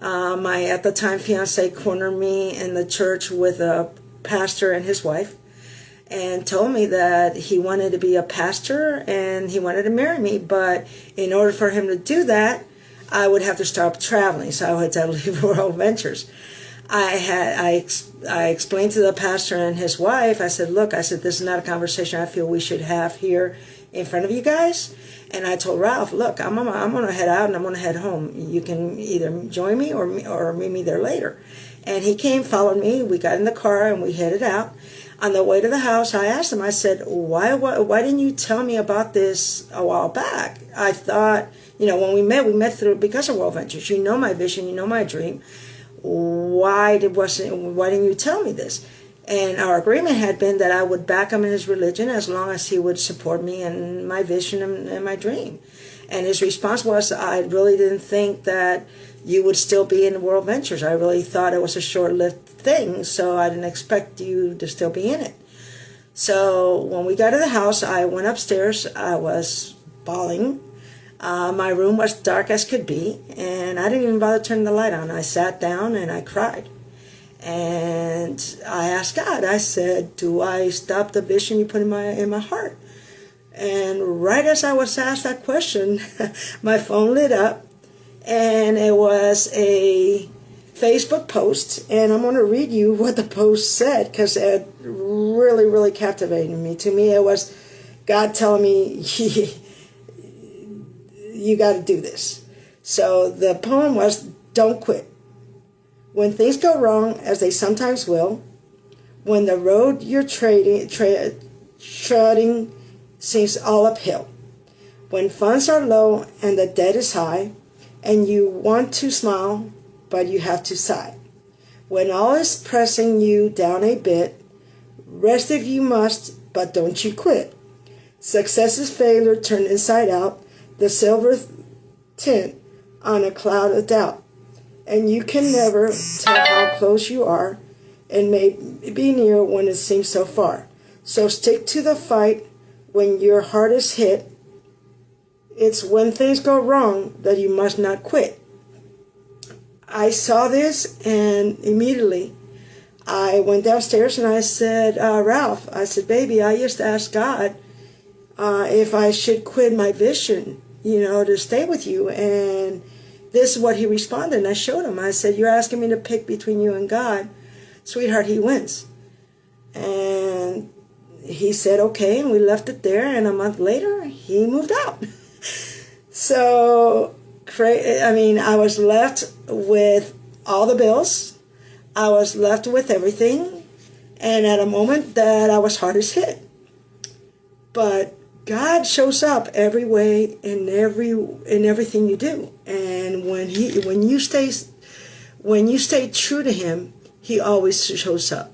My, at the time, fiancé cornered me in the church with a pastor and his wife and told me that he wanted to be a pastor and he wanted to marry me. But in order for him to do that, I would have to stop traveling. So I would have to leave World Ventures. I explained to the pastor and his wife, I said, look, I said, this is not a conversation I feel we should have here in front of you guys. And I told Ralph, look, I'm gonna head out and I'm gonna head home. You can either join me or meet me there later. And he came, followed me. We got in the car and we headed out. On the way to the house, I asked him, I said, why didn't you tell me about this a while back? I thought, when we met through because of World Ventures. You know my vision, you know my dream. Why didn't you tell me this? And our agreement had been that I would back him in his religion as long as he would support me in my vision and my dream. And his response was, I really didn't think that you would still be in World Ventures. I really thought it was a short-lived thing, so I didn't expect you to still be in it. So when we got to the house, I went upstairs. I was bawling. My room was dark as could be, and I didn't even bother turning the light on. I sat down and I cried. And I asked God, I said, do I stop the vision you put in my heart? And right as I was asked that question, my phone lit up, and it was a Facebook post, and I'm going to read you what the post said, because it really, really captivated me. To me, it was God telling me, you got to do this. So the poem was, don't quit. When things go wrong, as they sometimes will, when the road you're treading seems all uphill, when funds are low and the debt is high, and you want to smile, but you have to sigh, when all is pressing you down a bit, rest if you must, but don't you quit. Success is failure turned inside out, the silver tint on a cloud of doubt. And you can never tell how close you are and may be near when it seems so far. So stick to the fight when your heart is hit. It's when things go wrong that you must not quit. I saw this and immediately I went downstairs and I said, Ralph, I said, baby, I used to ask God if I should quit my vision, to stay with you. And this is what he responded. And I showed him. I said, you're asking me to pick between you and God. Sweetheart, he wins. And he said, okay. And we left it there. And a month later, he moved out. So, I was left with all the bills. I was left with everything. And at a moment that I was hardest hit. But God shows up every way in everything you do, and when you stay true to Him, He always shows up.